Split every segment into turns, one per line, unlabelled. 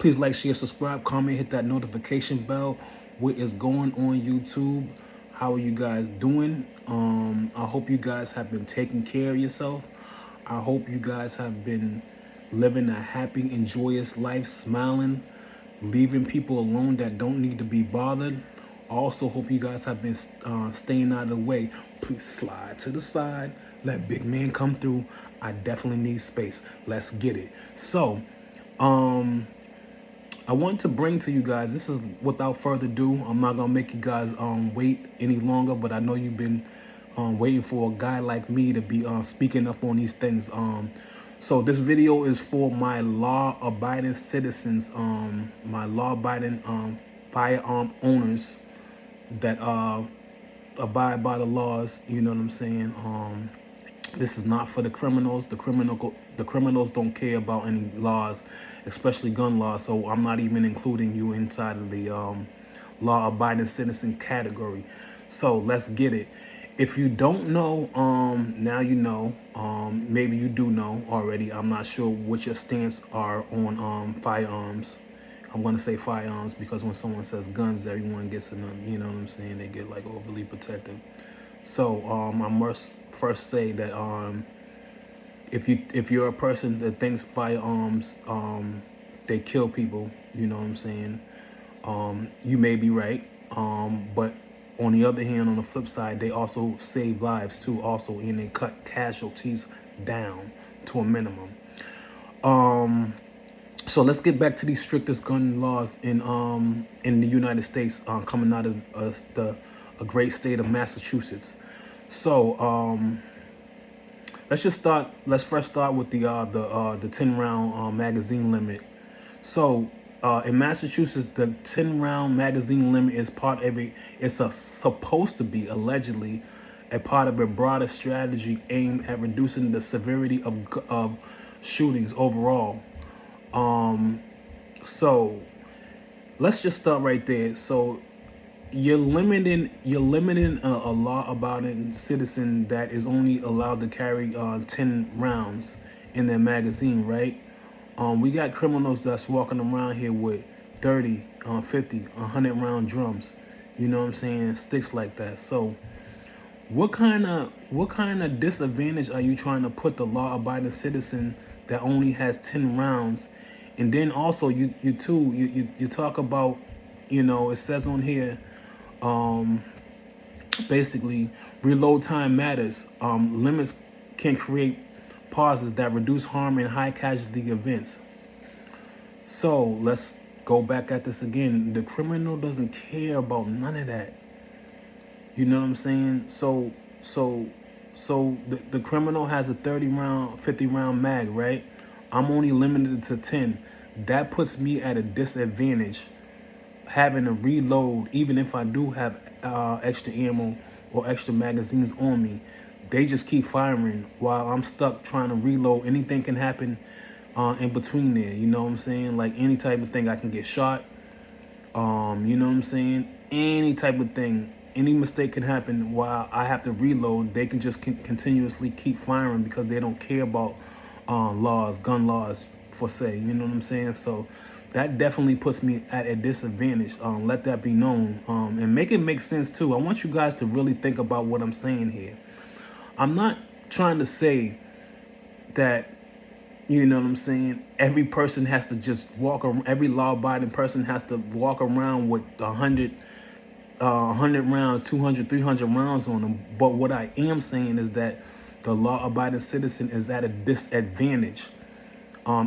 Please like, share, subscribe, comment, hit that notification bell. What is going on YouTube? How are you guys doing? I hope you guys have been taking care of yourself. I hope you guys have been living a happy and joyous life, smiling, leaving people alone that don't need to be bothered. I also hope you guys have been staying out of the way. Please slide to the side. Let big man come through. I definitely need space. Let's get it. So, I want to bring to you guys, this is without further ado. I'm not gonna make you guys wait any longer, but I know you've been waiting for a guy like me to be speaking up on these things. So this video is for my law-abiding citizens, my law-abiding firearm owners that abide by the laws. You know what I'm saying? This is not for the criminals. The criminals don't care about any laws, especially gun laws. So I'm not even including you inside of the law-abiding citizen category. So let's get it. If you don't know, now you know. Maybe you do know already. I'm not sure what your stance are on firearms. I'm gonna say firearms because when someone says guns, everyone gets in, you know what I'm saying? They get like overly protective. So I must first say that if you're a person that thinks firearms they kill people, you know what I'm saying, you may be right, but on the other hand, on the flip side, they also save lives too, also, and they cut casualties down to a minimum. So let's get back to these strictest gun laws in the United States, coming out of a great state of Massachusetts. So let's first start with the 10-round magazine limit. So in Massachusetts, the 10-round magazine limit is part of supposed to be allegedly a part of a broader strategy aimed at reducing the severity of shootings overall. So let's just start right there. So you're limiting a law-abiding citizen that is only allowed to carry 10 rounds in their magazine, right? We got criminals that's walking around here with 30, 50, 100 round drums. You know what I'm saying? Sticks like that. So what kind of disadvantage are you trying to put the law-abiding citizen that only has 10 rounds? And then also you talk about, you know, it says on here, basically reload time matters. Limits can create pauses that reduce harm in high casualty events. So let's go back at this again. The criminal doesn't care about none of that. You know what I'm saying? So the criminal has a 30 round, 50 round mag, right? I'm only limited to 10. That puts me at a disadvantage having to reload, even if I do have extra ammo or extra magazines on me. They just keep firing while I'm stuck trying to reload. Anything can happen in between there, you know what I'm saying? Like any type of thing, I can get shot, you know what I'm saying? Any type of thing, any mistake can happen while I have to reload. They can just continuously keep firing because they don't care about laws, gun laws, for say, you know what I'm saying? So that definitely puts me at a disadvantage. Let that be known, and make it make sense too. I want you guys to really think about what I'm saying here. I'm not trying to say that, you know what I'm saying, every person has to just walk around, every law-abiding person has to walk around with 100 rounds, 200, 300 rounds on them. But what I am saying is that the law-abiding citizen is at a disadvantage.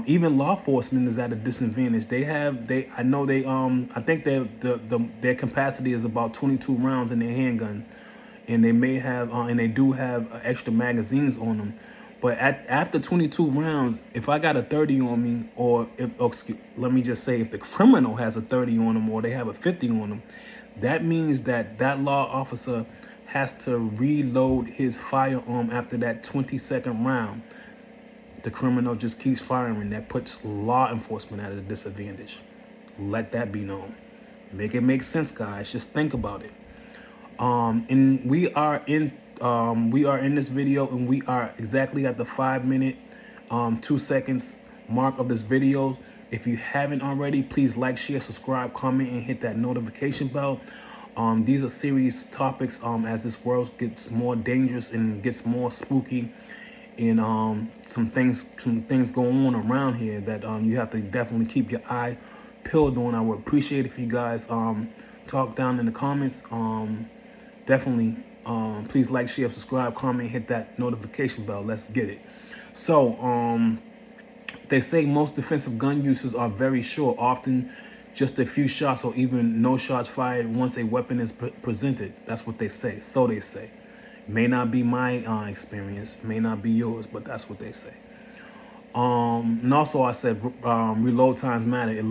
Even law enforcement is at a disadvantage. I think their capacity is about 22 rounds in their handgun, and they may have and they do have extra magazines on them. But after 22 rounds, if I got a 30 on me, or let me just say, if the criminal has a 30 on them or they have a 50 on them, that means that law officer has to reload his firearm after that 22nd round. The criminal just keeps firing. That puts law enforcement at a disadvantage. Let that be known. Make it make sense, guys. Just think about it. And we are in this video, and we are exactly at the 5 minute 2 seconds mark of this video. If you haven't already, please like, share, subscribe, comment, and hit that notification bell. These are serious topics as this world gets more dangerous and gets more spooky, and some things going on around here that you have to definitely keep your eye peeled on. I would appreciate if you guys talk down in the comments. Definitely please like, share, subscribe, comment, hit that notification bell. Let's get it. So they say most defensive gun uses are very short, often just a few shots or even no shots fired once a weapon is presented. That's what they say. So they say. May not be my experience, may not be yours, but that's what they say. And also I said reload times matter.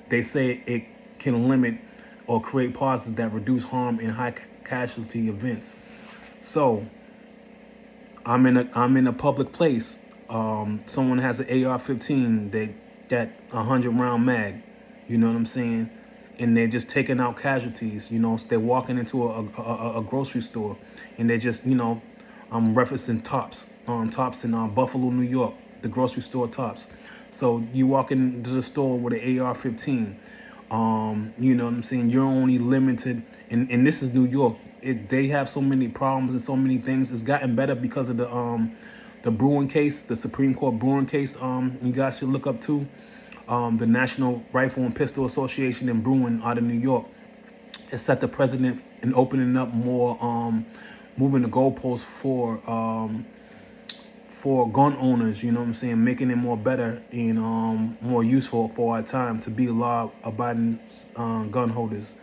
They say it can limit or create pauses that reduce harm in high casualty events. So I'm in a public place. Someone has an AR-15. They got a 100-round mag. You know what I'm saying? And they're just taking out casualties. You know, so they're walking into a grocery store, and they're just, you know, I'm referencing Tops in Buffalo, New York, the grocery store Tops. So you walk into the store with an AR-15. You know what I'm saying? You're only limited, and this is New York. They have so many problems and so many things. It's gotten better because of the Bruin case, the Supreme Court Bruin case. You guys should look up too. The National Rifle and Pistol Association in Bruin out of New York. It set the precedent in opening up more, moving the goalposts for gun owners, you know what I'm saying, making it more better and more useful for our time to be law-abiding gun holders.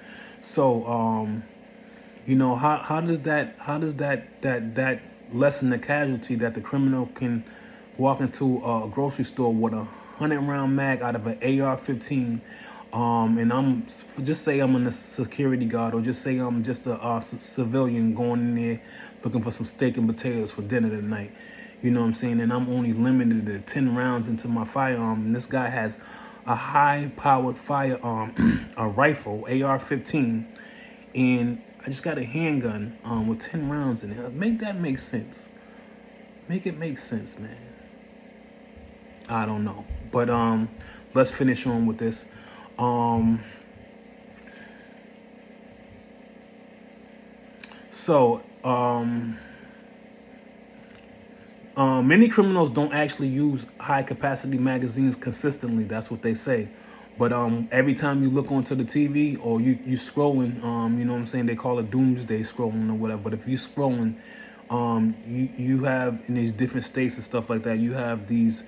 So you know, how does that lessen the casualty that the criminal can walk into a grocery store with a 100-round mag out of an AR-15, and I'm just say I'm a security guard, or just say I'm just a civilian going in there looking for some steak and potatoes for dinner tonight. You know what I'm saying? And I'm only limited to 10 rounds into my firearm, and this guy has a high-powered firearm, a rifle, AR-15, and I just got a handgun with 10 rounds in it. Make that make sense. Make it make sense, man. I don't know. But let's finish on with this. Many criminals don't actually use high capacity magazines consistently. That's what they say. But every time you look onto the TV or you scrolling, you know what I'm saying, they call it doomsday scrolling or whatever. But if you scrolling, you have in these different states and stuff like that, you have these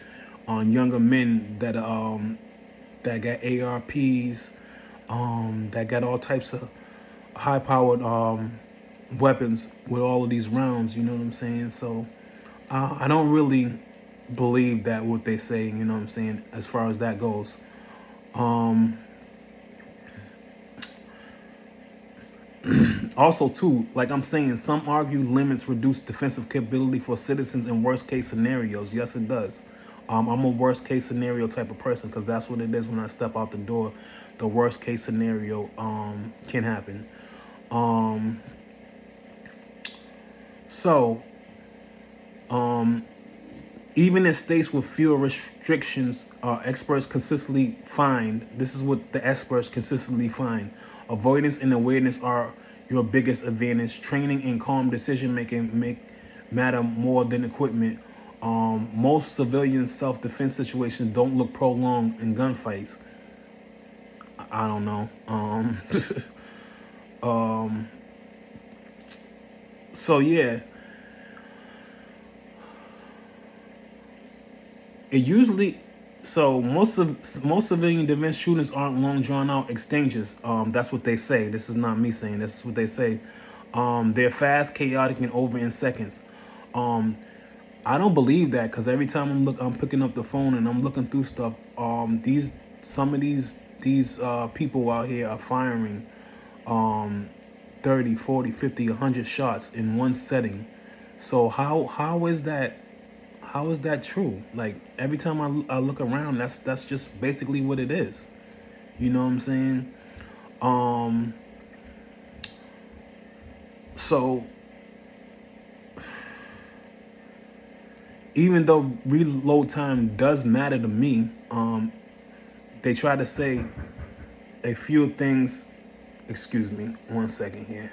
younger men that got ARPs, that got all types of high powered weapons with all of these rounds. You know what I'm saying? So I don't really believe that what they say. You know what I'm saying, as far as that goes. Also too, like I'm saying, some argue limits reduce defensive capability for citizens in worst case scenarios. Yes, it does. I'm a worst case scenario type of person, because that's what it is when I step out the door. The worst case scenario can happen. Even in states with fewer restrictions, experts consistently find, this is what the experts consistently find, avoidance and awareness are your biggest advantage. Training and calm decision-making matter more than equipment. Most civilian self-defense situations don't look prolonged in gunfights. I don't know. So yeah. It usually, so most civilian defense shootings aren't long drawn out exchanges. That's what they say. This is not me saying. This is what they say. They're fast, chaotic, and over in seconds. I don't believe that, because every time I'm picking up the phone and I'm looking through stuff. Some of these people out here are firing 30, 40, 50, 100 shots in one setting. So how is that? How is that true? Like, every time I look around, that's just basically what it is. You know what I'm saying? So even though reload time does matter to me, they try to say a few things. Excuse me, 1 second here.